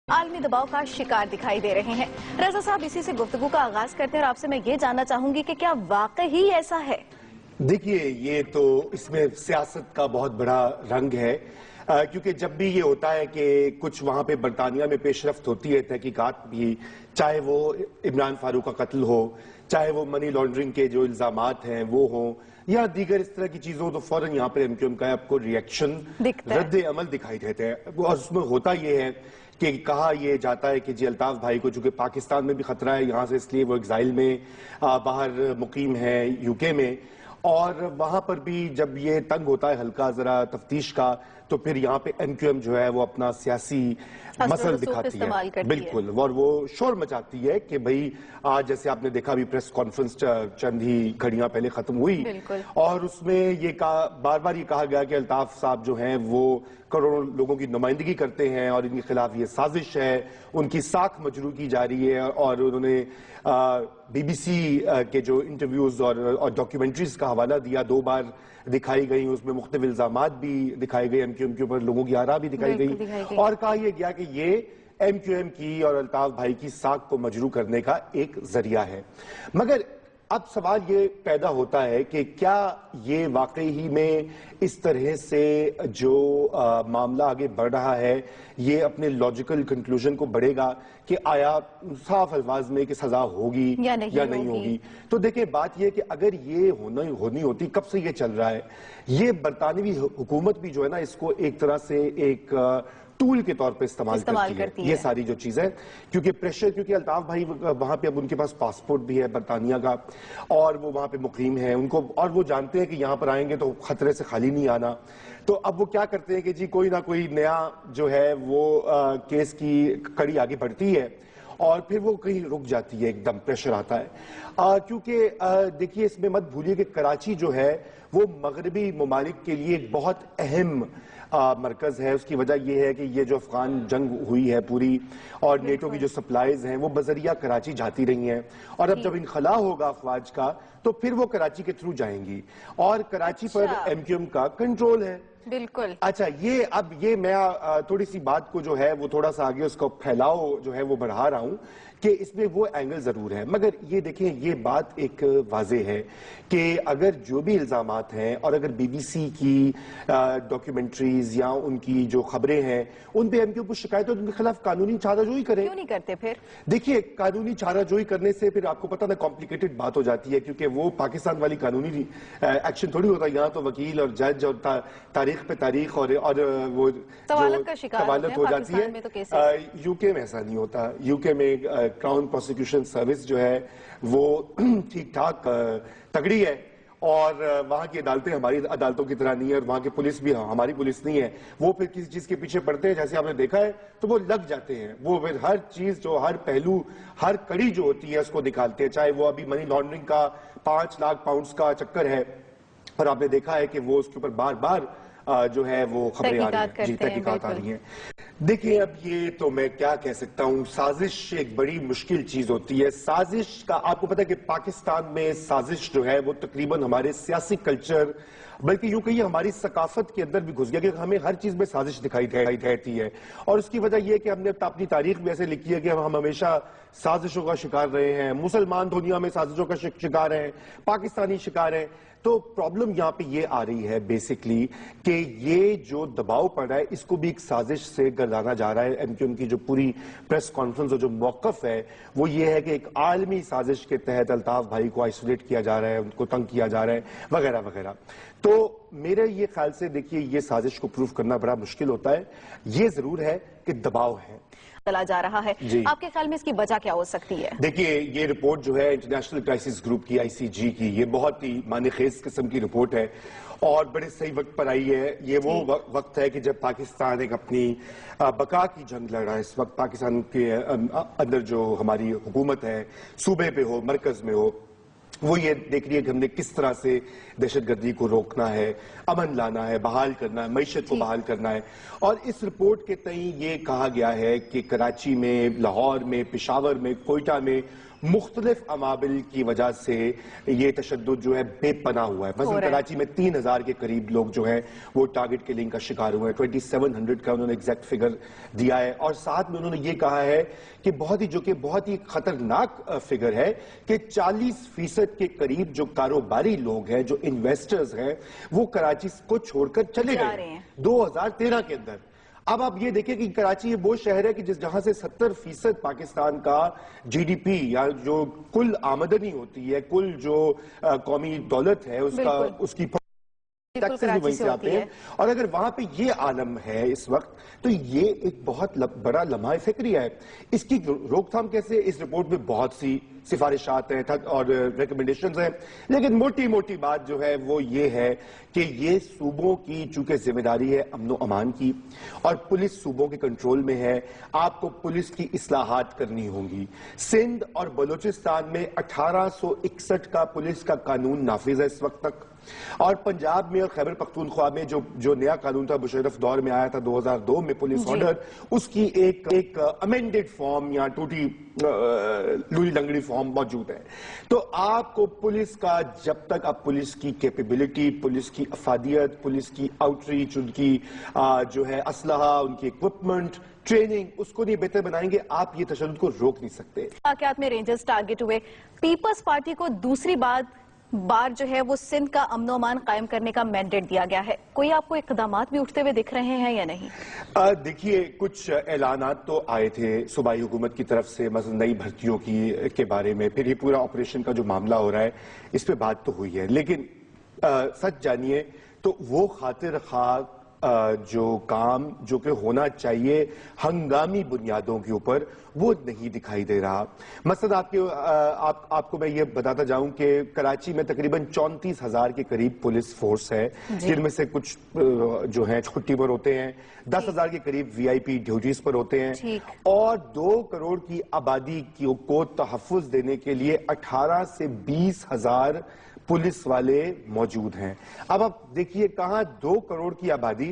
عالمی دباؤ کا شکار دکھائی دے رہے ہیں۔ رضا صاحب اسی سے گفتگو کا آغاز کرتے ہیں اور آپ سے میں یہ جاننا چاہوں گی کہ کیا واقعی ایسا ہے؟ دیکھیے یہ تو اس میں سیاست کا بہت بڑا رنگ ہے کیونکہ جب بھی یہ ہوتا ہے کہ کچھ وہاں پہ برطانیہ میں پیش رفت ہوتی ہے تحقیقات بھی، چاہے وہ عمران فاروق کا قتل ہو، چاہے وہ منی لانڈرنگ کے جو الزامات ہیں وہ ہوں یا دیگر اس طرح کی چیزوں، تو فوراً یہاں پر ایم کیو ایم کا آپ کو ریئیکشن رد عمل دکھائی دیتے ہیں۔ اور اس میں ہوتا یہ ہے کہ کہا یہ جاتا ہے کہ جی الطاف بھائی کو چونکہ پاکستان میں بھی خطرہ ہے یہاں سے، اس لیے وہ ایگزائل میں باہر مقیم ہے یو کے میں، اور وہاں پر بھی جب یہ تنگ ہوتا ہے ہلکا ذرا تفتیش کا تو پھر یہاں پہ ایم کیو ایم جو ہے وہ اپنا سیاسی مسل دکھاتی ہے، بالکل، اور وہ شور مچاتی ہے کہ بھئی آج جیسے آپ نے دیکھا بھی پریس کانفرنس چند ہی گھڑیاں پہلے ختم ہوئی اور اس میں یہ بار بار یہ کہا گیا کہ الطاف صاحب جو ہیں وہ کروڑوں لوگوں کی نمائندگی کرتے ہیں اور ان کے خلاف یہ سازش ہے، ان کی ساکھ مجروح کی جا رہی ہے، اور انہوں نے بی بی سی کے جو انٹرویوز اور ڈاکیومنٹریز کا حوالہ دیا، 2 بار دکھائی گئی، اس میں مختلف الزامات بھی دکھائے گئے، ایم کیو ایم کے اوپر لوگوں کی آراء بھی دکھائی گئی، اور کہا یہ گیا کہ یہ ایم کیو ایم کی اور الطاف بھائی کی ساکھ کو مجروح کرنے کا ایک ذریعہ ہے۔ مگر اب سوال یہ پیدا ہوتا ہے کہ کیا یہ واقعی ہی میں اس طرح سے جو معاملہ آگے بڑھ رہا ہے یہ اپنے لاجیکل کنکلوژن کو بڑھے گا کہ آیا صاف الفاظ میں کہ سزا ہوگی یا نہیں ہوگی؟ تو دیکھیں بات یہ کہ اگر یہ ہونی ہوتی، کب سے یہ چل رہا ہے، یہ برطانوی حکومت بھی جو ہے نا اس کو ایک طرح سے ایک ٹول کے طور پہ استعمال کرتی ہے یہ ساری جو چیزیں، کیونکہ پریشر، کیونکہ الطاف بھائی وہاں پہ اب ان کے پاس پاسپورٹ بھی ہے برطانیہ کا اور وہ وہاں پہ مقیم ہیں، ان کو اور وہ جانتے ہیں کہ یہاں پر آئیں گے تو خطرے سے خالی نہیں آنا، تو اب وہ کیا کرتے ہیں کہ جی کوئی نہ کوئی نیا جو ہے وہ کیس کی کڑی آگے بڑھتی ہے اور پھر وہ کہیں رک جاتی ہے، ایک دم پریشر آتا ہے، کیونکہ دیکھیے اس میں مت بھولیے کہ کراچی جو ہے وہ مغربی ممالک کے لیے ایک بہت اہم مرکز ہے۔ اس کی وجہ یہ ہے کہ یہ جو افغان جنگ ہوئی ہے پوری اور نیٹو کی جو سپلائز ہیں وہ بذریعہ کراچی جاتی رہی ہیں، اور اب جب انخلا ہوگا افواج کا تو پھر وہ کراچی کے تھرو جائیں گی اور کراچی پر ایم کیو ایم کا کنٹرول ہے۔ بالکل۔ اچھا یہ میں تھوڑی سی بات کو جو ہے وہ تھوڑا سا آگے اس کا پھیلاؤ جو ہے وہ بڑھا رہا ہوں کہ اس میں وہ اینگل ضرور ہے، مگر یہ دیکھیں یہ بات ایک واضح ہے کہ اگر جو بھی الزامات ہیں اور اگر بی بی سی کی ڈاکیومنٹریز یا ان کی جو خبریں ہیں ان پہ ایم کیو ایم شکایت ہو تو ان کے خلاف قانونی چارہ جوئی کریں۔ کیوں نہیں کرتے پھر؟ دیکھیے قانونی چارہ جوئی کرنے سے پھر آپ کو پتہ نا کمپلیکیٹڈ بات ہو جاتی ہے، کیونکہ وہ پاکستان والی قانونی ایکشن تھوڑی ہوتا ہے، یہاں تو وکیل اور جج اور تاریخ پہ تاریخ اور وہ سوالت ہو جاتی ہے۔ یو کے میں ایسا نہیں ہوتا، یو کے میں کراؤن پروسیکیوشن سروس جو ہے وہ ٹھیک ٹھاک تگڑی ہے، اور وہاں کی عدالتیں ہماری عدالتوں کی طرح نہیں ہے، اور وہاں کی پولیس بھی ہماری پولیس نہیں ہے، وہ پھر کسی چیز کے پیچھے پڑتے ہیں جیسے آپ نے دیکھا ہے تو وہ لگ جاتے ہیں، وہ پھر ہر چیز جو ہر پہلو ہر کڑی جو ہوتی ہے اس کو نکالتے ہیں، چاہے وہ ابھی منی لانڈرنگ کا 5 لاکھ پاؤنڈز کا چکر ہے اور آپ نے دیکھا ہے کہ وہ اس کے اوپر بار بار جو ہے وہ خبریں آ رہی ہیں، تحقیقات آ رہی ہیں۔ دیکھیں اب یہ تو میں کیا کہہ سکتا ہوں، سازش ایک بڑی مشکل چیز ہوتی ہے، سازش کا آپ کو پتہ ہے کہ پاکستان میں سازش جو ہے وہ تقریباً ہمارے سیاسی کلچر بلکہ یوں کہیے ہماری ثقافت کے اندر بھی گھس گیا کہ ہمیں ہر چیز میں سازش دکھائی دیتی ہے، اور اس کی وجہ یہ ہے کہ ہم نے اپنی تاریخ بھی ایسے لکھی ہے کہ ہم ہمیشہ سازشوں کا شکار رہے ہیں، مسلمان دنیا میں سازشوں کا شکار ہیں، پاکستانی شکار ہیں۔ تو پرابلم یہاں پہ یہ آ رہی ہے بیسکلی کہ یہ جو دباؤ پڑ رہا ہے اس کو بھی ایک سازش سے گردانا جا رہا ہے۔ ایم کیو ایم کی جو پوری پریس کانفرنس اور جو موقف ہے وہ یہ ہے کہ ایک عالمی سازش کے تحت الطاف بھائی کو آئسولیٹ کیا جا رہا ہے، ان کو تنگ کیا جا رہا ہے وغیرہ وغیرہ۔ تو میرے یہ خیال سے دیکھیے یہ سازش کو پروف کرنا بڑا مشکل ہوتا ہے، یہ ضرور ہے کہ دباؤ ہے چلا جا رہا ہے۔ آپ کے خیال میں اس کی وجہ کیا ہو سکتی ہے؟ دیکھیے یہ رپورٹ جو ہے انٹرنیشنل کرائسس گروپ کی ICG کی، یہ بہت ہی معنی خیز قسم کی رپورٹ ہے اور بڑے صحیح وقت پر آئی ہے۔ یہ وہ وقت ہے کہ جب پاکستان ایک اپنی بقا کی جنگ لڑ رہا ہے، اس وقت پاکستان کے اندر جو ہماری حکومت ہے، صوبے پہ ہو مرکز میں ہو، وہ یہ دیکھ رہی ہے کہ ہم نے کس طرح سے دہشت گردی کو روکنا ہے، امن لانا ہے، بحال کرنا ہے، معیشت کو بحال کرنا ہے، اور اس رپورٹ کے تئیں یہ کہا گیا ہے کہ کراچی میں، لاہور میں، پشاور میں، کوئٹہ میں مختلف عوامل کی وجہ سے یہ تشدد جو ہے بے پناہ ہوا ہے. مثلا کراچی میں 3000 کے قریب لوگ جو ہیں وہ ٹارگٹ کلنگ کا شکار ہوئے ہیں. 2700 کا انہوں نے ایگزیکٹ فگر دیا ہے, اور ساتھ میں انہوں نے یہ کہا ہے کہ بہت ہی خطرناک فگر ہے کہ 40% کے قریب جو کاروباری لوگ ہیں, جو انویسٹرز ہیں, وہ کراچی کو چھوڑ کر چلے گئے 2013 کے اندر. اب آپ یہ دیکھیں کہ کراچی یہ وہ شہر ہے کہ جہاں سے 70% پاکستان کا جی ڈی پی یا جو کل آمدنی ہوتی ہے, کل جو قومی دولت ہے اس کی ٹیکسز بھی وہیں سے آتے ہیں. اور اگر وہاں پہ یہ عالم ہے اس وقت تو یہ ایک بہت بڑا لمحہ فکری ہے. اس کی روک تھام کیسے؟ اس رپورٹ میں بہت سی سفارشات ہیں اور ریکمنڈیشنز ہیں, لیکن موٹی بات جو ہے وہ یہ ہے کہ یہ صوبوں کی چونکہ ذمہ داری ہے امن و امان کی, اور پولیس صوبوں کے کنٹرول میں ہے. آپ کو پولیس کی اصلاحات کرنی ہوں گی. سندھ اور بلوچستان میں 1861 کا پولیس کا قانون نافذ ہے اس وقت تک, اور پنجاب میں اور خیبر پختونخوا میں جو نیا قانون تھا مشرف دور میں آیا تھا 2002 میں پولیس آرڈر, اس کی ایک امینڈڈ فارم یا ٹوٹی لوئی لنگڑی فارم موجود ہے. تو آپ کو پولیس کا جب تک آپ پولیس کی کیپیبلٹی, پولیس کی افادیت, پولیس کی آؤٹ ریچ, ان کی جو ہے اسلحہ, ان کی اکوپمنٹ, ٹریننگ, اس کو نہیں بہتر بنائیں گے, آپ یہ تشدد کو روک نہیں سکتے. واقعات میں رینجرز ٹارگٹ ہوئے. پیپلز پارٹی کو دوسری بار جو ہے وہ سندھ کا امن و امان قائم کرنے کا مینڈیٹ دیا گیا ہے. کوئی آپ کو اقدامات بھی اٹھتے ہوئے دکھ رہے ہیں یا نہیں؟ دیکھیے, کچھ اعلانات تو آئے تھے صوبائی حکومت کی طرف سے, مثلا نئی بھرتیوں کے بارے میں, پھر یہ پورا آپریشن کا جو معاملہ ہو رہا ہے اس پہ بات تو ہوئی ہے, لیکن سچ جانیے تو وہ خاطر خواہ جو کام جو کہ ہونا چاہیے ہنگامی بنیادوں کے اوپر, وہ نہیں دکھائی دے رہا. مثلا آپ کو میں یہ بتاتا جاؤں کہ کراچی میں تقریباً 34,000 کے قریب پولیس فورس ہے, جن میں سے کچھ جو ہیں چھٹی پر ہوتے ہیں, 10,000 کے قریب وی آئی پی ڈیوٹیز پر ہوتے ہیں, اور 2 کروڑ کی آبادی کو تحفظ دینے کے لیے 18 سے 20,000 پولیس والے موجود ہیں. اب آپ دیکھیے کہاں 2 کروڑ کی آبادی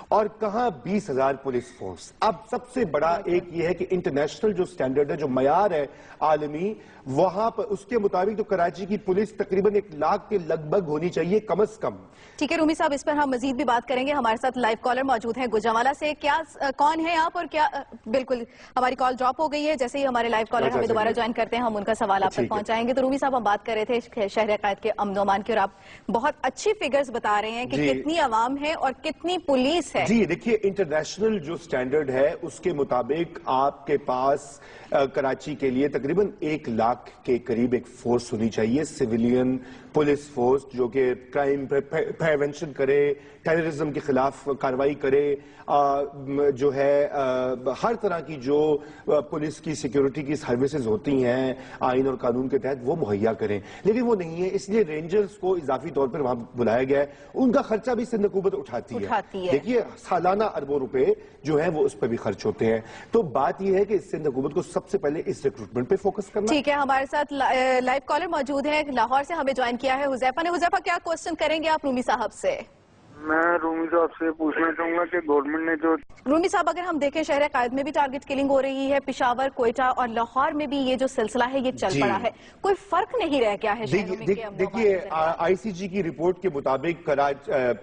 اور کہاں 20,000 پولیس فورس. اب سب سے بڑا ایک یہ ہے کہ انٹرنیشنل جو سٹینڈرڈ ہے, جو معیار ہے عالمی, وہاں پر اس کے مطابق تو کراچی کی پولیس تقریباً 1 لاکھ کے لگ بھگ ہونی چاہیے کم از کم. ٹھیک ہے رومی صاحب, اس پر ہم مزید بھی بات کریں گے. ہمارے ساتھ لائیو کالر موجود ہیں گوجرانوالہ سے. کون ہیں آپ اور کیا؟ بالکل ہماری کال ڈراپ ہو گئی ہے, جیسے ہی ہمارے لائیو کالر ہمیں دوبارہ جوائن کرتے ہیں ہم ان کا سوال آپ تک پہنچائیں گے. تو رومی صاحب, ہم بات کر رہے تھے شہر قائد کے امن و امان کی, اور آپ بہت اچھی فگرز بتا رہے ہیں کہ کتنی عوام ہے اور کتنی پولیس ہے. جی دیکھیے, انٹرنیشنل جو سٹینڈرڈ ہے اس کے مطابق آپ کے پاس کراچی کے لیے تقریباً 1 لاکھ کے قریب ایک فورس ہونی چاہیے, سویلین پولیس فورس, جو کہ کرائم پریونشن کرے, ٹیررزم کے خلاف کاروائی کرے, جو ہے ہر طرح کی جو پولیس کی سیکیورٹی کی سروسز ہوتی ہیں آئین اور قانون کے تحت وہ مہیا کریں. لیکن وہ نہیں ہے, اس لیے رینجرز کو اضافی طور پر وہاں بلایا گیا ہے. ان کا خرچہ بھی سندھ حکومت اٹھاتی ہے. دیکھیے, سالانہ اربوں روپے جو ہیں وہ اس پہ بھی خرچ ہوتے ہیں. تو بات یہ ہے کہ سندھ حکومت کو سب سے پہلے اس ریکروٹمنٹ پہ فوکس کرنا. ٹھیک ہے, ہمارے ساتھ لائیو کالر موجود ہیں لاہور سے, ہمیں جوائن کیا ہے حذیفہ نے. حذیفہ, کیا کوسچن کریں گے آپ رومی صاحب سے؟ میں رومی صاحب سے پوچھنا چاہوں گا کہ گورنمنٹ نے جو رومی صاحب, اگر ہم دیکھیں شہر قائد میں بھی ٹارگٹ کلنگ ہو رہی ہے, پشاور, کوئٹہ اور لاہور میں بھی یہ جو سلسلہ ہے یہ چل پڑا ہے, کوئی فرق نہیں رہ گیا ہے شہروں میں؟ دیکھیے, آئی سی جی کی رپورٹ کے مطابق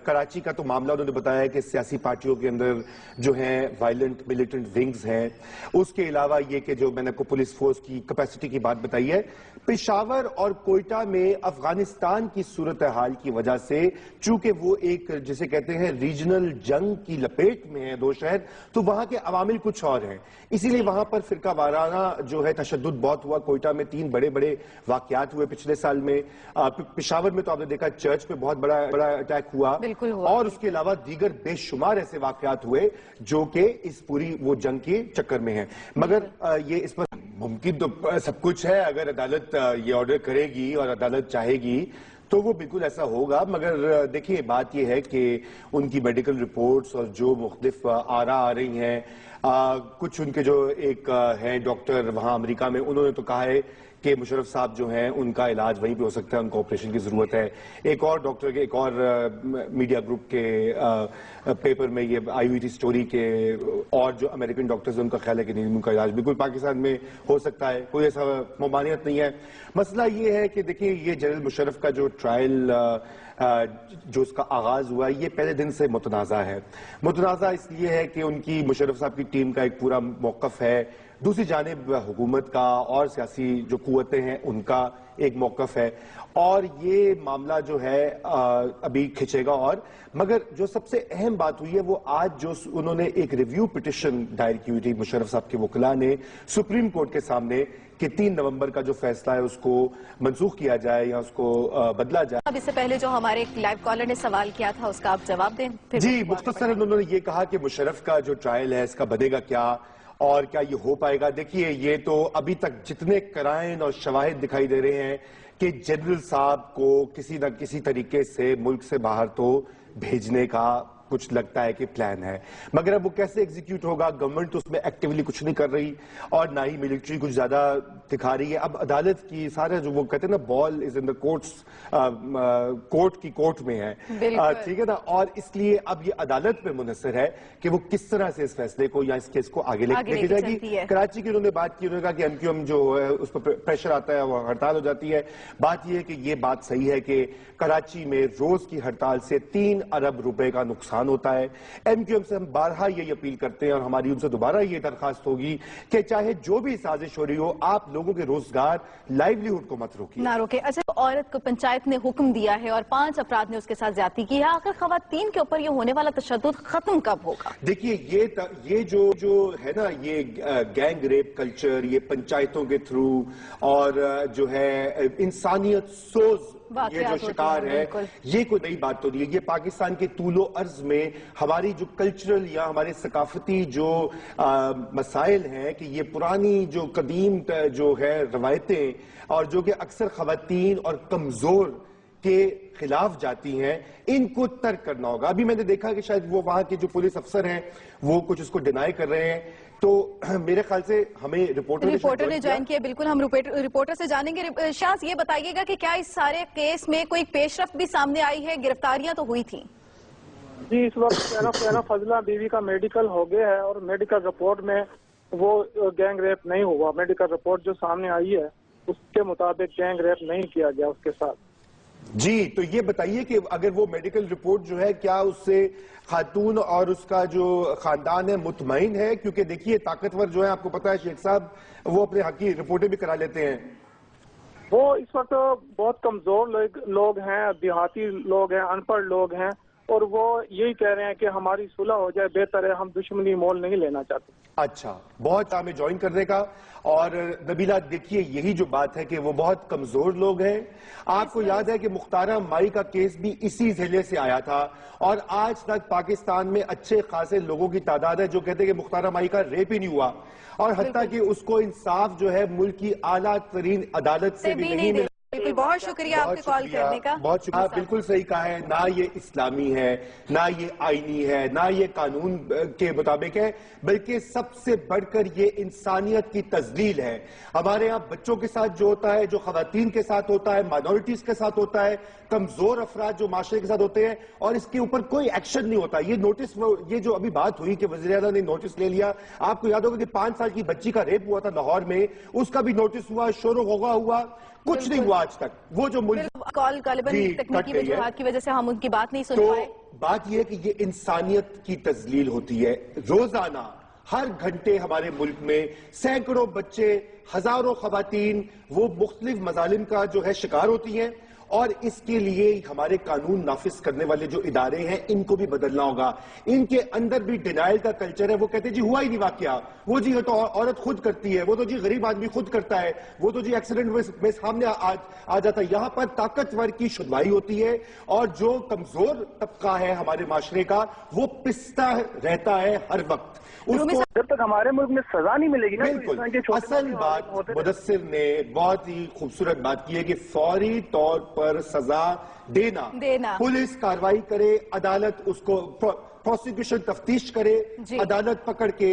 کراچی کا تو معاملہ انہوں نے بتایا ہے کہ سیاسی پارٹیوں کے اندر جو ہیں وائلنٹ ملیٹنٹ ونگز ہیں. اس کے علاوہ یہ کہ جو میں نے کو پولیس فورس کی کیپیسٹی کی بات بتائی ہے, پشاور اور کوئٹہ میں افغانستان کی صورتحال کی وجہ سے, چونکہ وہ ایک جسے کہتے ہیں ریجنل جنگ کی لپیٹ میں ہیں 2 شہر, تو وہاں کے عوامل کچھ اور ہیں, اسی لیے وہاں پر فرقہ وارانہ جو ہے تشدد بہت ہوا. کوئٹہ میں 3 بڑے واقعات ہوئے پچھلے سال میں. پشاور میں تو آپ نے دیکھا چرچ پہ بہت بڑا اٹیک ہوا, اور اس کے علاوہ دیگر بے شمار ایسے واقعات ہوئے جو کہ اس پوری وہ جنگ کے چکر میں ہیں. مگر یہ اس پر ممکن تو سب کچھ ہے, اگر عدالت یہ آرڈر کرے گی اور عدالت چاہے گی تو وہ بالکل ایسا ہوگا. مگر دیکھیے, بات یہ ہے کہ ان کی میڈیکل رپورٹس اور جو مختلف آراء آ رہی ہیں, کچھ ان کے جو ایک ہیں ڈاکٹر وہاں امریکہ میں، انہوں نے تو کہا ہے کہ مشرف صاحب جو ہیں ان کا علاج وہیں پہ ہو سکتا ہے، ان کو آپریشن کی ضرورت ہے. ایک اور ڈاکٹر کے ایک اور میڈیا گروپ کے پیپر میں یہ آئی ہوئی تھی سٹوری کے، اور جو امریکن ڈاکٹرز ہیں ان کا خیال ہے کہ نہیں، ان کا علاج بالکل پاکستان میں ہو سکتا ہے، کوئی ایسا ممانعت نہیں ہے. مسئلہ یہ ہے کہ دیکھیں یہ جنرل مشرف کا جو ٹرائل جو اس کا آغاز ہوا یہ پہلے دن سے متنازع ہے. متنازع اس لیے ہے کہ ان کی مشرف صاحب کی ٹیم کا ایک پورا موقف ہے، دوسری جانب حکومت کا اور سیاسی جو قوتیں ہیں ان کا ایک موقف ہے، اور یہ معاملہ جو ہے ابھی کھچے گا. اور مگر جو سب سے اہم بات ہوئی ہے وہ آج جو انہوں نے ایک ریویو پٹیشن دائر کی ہوئی تھی مشرف صاحب کے وکلاء نے سپریم کورٹ کے سامنے کہ 3 نومبر کا جو فیصلہ ہے اس کو منسوخ کیا جائے یا اس کو بدلا جائے. اب اس سے پہلے جو ہمارے ایک لائیو کالر نے سوال کیا تھا اس کا آپ جواب دیں. جی مختصراً انہوں نے یہ کہا کہ مشرف کا جو ٹرائل ہے اس کا بنے گا کیا اور کیا یہ ہو پائے گا. دیکھیے یہ تو ابھی تک جتنے کرائن اور شواہد دکھائی دے رہے ہیں کہ جنرل صاحب کو کسی نہ کسی طریقے سے ملک سے باہر تو بھیجنے کا کچھ لگتا ہے کہ پلان ہے، مگر اب وہ کیسے ایگزیکیوٹ ہوگا؟ گورنمنٹ تو اس میں ایکٹیولی کچھ نہیں کر رہی اور نہ ہی ملٹری کچھ زیادہ دکھا رہی ہے. اب عدالت کی سارے جو وہ کہتے ہیں نا بال از ان دا کورٹس، کورٹ کی کورٹ میں ہے، ٹھیک ہے نا، اور اس لیے اب یہ عدالت پہ منحصر ہے کہ وہ کس طرح سے اس فیصلے کو یا اس کیس کو آگے لے کے جائے گی. کراچی کی انہوں نے بات کی، انہوں نے کہا کہ ایم کیو ایم جو ہے اس پر پریشر آتا ہے، وہ ہڑتال ہو جاتی ہے. بات یہ ہے کہ یہ بات صحیح ہے کہ کراچی میں روز کی ہڑتال سے 3 ارب روپے کا نقصان ہوتا ہے. ایم کیو ایم سے ہم بارہا یہ اپیل کرتے ہیں اور ہماری ان سے دوبارہ یہ درخواست ہوگی کہ چاہے جو بھی سازش ہو رہی ہو آپ لوگوں کے روزگار لائیولی ہوڈ کو مت روکیے، نہ روکے. اچھا عورت کو پنچایت نے حکم دیا ہے اور 5 افراد نے اس کے ساتھ زیادتی کی ہے، آخر خواتین کے اوپر یہ ہونے والا تشدد ختم کب ہوگا؟ دیکھیے یہ جو ہے نا یہ گینگ ریپ کلچر، یہ پنچایتوں کے تھرو اور جو ہے انسانیت سوز یہ جو شکار ہے، یہ کوئی نئی بات تو نہیں ہے. یہ پاکستان کے طول و عرض میں ہماری جو کلچرل یا ہمارے ثقافتی جو مسائل ہیں کہ یہ پرانی جو قدیم جو ہے روایتیں اور جو کہ اکثر خواتین اور کمزور کے خلاف جاتی ہیں، ان کو ترک کرنا ہوگا. ابھی میں نے دیکھا کہ شاید وہ وہاں کے جو پولیس افسر ہیں وہ کچھ اس کو ڈینائی کر رہے ہیں، تو میرے خیال سے ہمیں رپورٹر نے جوائن کیا. بالکل ہم رپورٹر سے جانیں گے. شاز یہ بتائیے گا کہ کیا اس سارے کیس میں کوئی پیش رفت بھی سامنے آئی ہے؟ گرفتاریاں تو ہوئی تھیں. جی اس وقت فضلہ بیوی کا میڈیکل ہو گیا ہے اور میڈیکل رپورٹ میں وہ گینگ ریپ نہیں ہوا. میڈیکل رپورٹ جو سامنے آئی ہے اس کے مطابق گینگ ریپ نہیں کیا گیا اس کے ساتھ. جی تو یہ بتائیے کہ اگر وہ میڈیکل رپورٹ جو ہے کیا اس سے خاتون اور اس کا جو خاندان ہے مطمئن ہے؟ کیونکہ دیکھیے طاقتور جو ہے آپ کو پتا ہے شیخ صاحب وہ اپنے حق کی رپورٹیں بھی کرا لیتے ہیں. وہ اس وقت بہت کمزور لوگ ہیں، دیہاتی لوگ ہیں، ان پڑھ لوگ ہیں، اور وہ یہی کہہ رہے ہیں کہ ہماری صلح ہو جائے بہتر ہے، ہم دشمنی مول نہیں لینا چاہتے. اچھا بہت ہمیں جوائن کرنے کا. اور نبیلہ دیکھیے یہی جو بات ہے کہ وہ بہت کمزور لوگ ہیں. آپ کو یاد ہے کہ مختارہ مائی کا کیس بھی اسی ضلع سے آیا تھا اور آج تک پاکستان میں اچھے خاصے لوگوں کی تعداد ہے جو کہتے ہیں کہ مختارہ مائی کا ریپ ہی نہیں ہوا اور حتیٰ کہ اس کو انصاف جو ہے ملک کی اعلیٰ ترین عدالت سے بھی نہیں ملا. بالکل بہت شکریہ آپ کے کال کرنے کا. بہت شکریہ. بالکل صحیح کہا ہے، نہ یہ اسلامی ہے، نہ یہ آئینی ہے، نہ یہ قانون کے مطابق ہے، بلکہ سب سے بڑھ کر یہ انسانیت کی تذلیل ہے. ہمارے یہاں بچوں کے ساتھ جو ہوتا ہے، جو خواتین کے ساتھ ہوتا ہے، مائنورٹیز کے ساتھ ہوتا ہے، کمزور افراد جو معاشرے کے ساتھ ہوتے ہیں، اور اس کے اوپر کوئی ایکشن نہیں ہوتا. یہ نوٹس، یہ جو ابھی بات ہوئی کہ وزیر اعظم نے نوٹس لے لیا، آپ کو یاد ہوگا کہ 5 سال کی بچی کا ریپ ہوا تھا لاہور میں، اس کا بھی نوٹس ہوا، شور و غوغا ہوا، کچھ نہیں ہوا آج تک. وہ جو ملک کال غالباً تکنیکی وجوہات کی وجہ سے ہم ان کی بات نہیں سن پائے. تو بات یہ ہے کہ یہ انسانیت کی تذلیل ہوتی ہے. روزانہ ہر گھنٹے ہمارے ملک میں سینکڑوں بچے، ہزاروں خواتین وہ مختلف مظالم کا جو ہے شکار ہوتی ہیں، اور اس کے لیے ہمارے قانون نافذ کرنے والے جو ادارے ہیں ان کو بھی بدلنا ہوگا. ان کے اندر بھی ڈینائل کا کلچر ہے. وہ کہتے ہیں جی ہوا ہی نہیں واقعہ، وہ جی تو عورت خود کرتی ہے، وہ تو جی غریب آدمی خود کرتا ہے، وہ تو جی ایکسیڈنٹ میں سامنے آ جاتا ہے. یہاں پر طاقتور کی شدوائی ہوتی ہے اور جو کمزور طبقہ ہے ہمارے معاشرے کا وہ پستا رہتا ہے ہر وقت. جب تک ہمارے ملک میں سزا نہیں ملے گی نا. بالکل اصل بات مدثر نے بہت ہی خوبصورت بات کی ہے کہ فوری طور پر سزا دینا. پولیس کاروائی کرے، عدالت اس کو پروسیکیوشن تفتیش کرے، عدالت پکڑ کے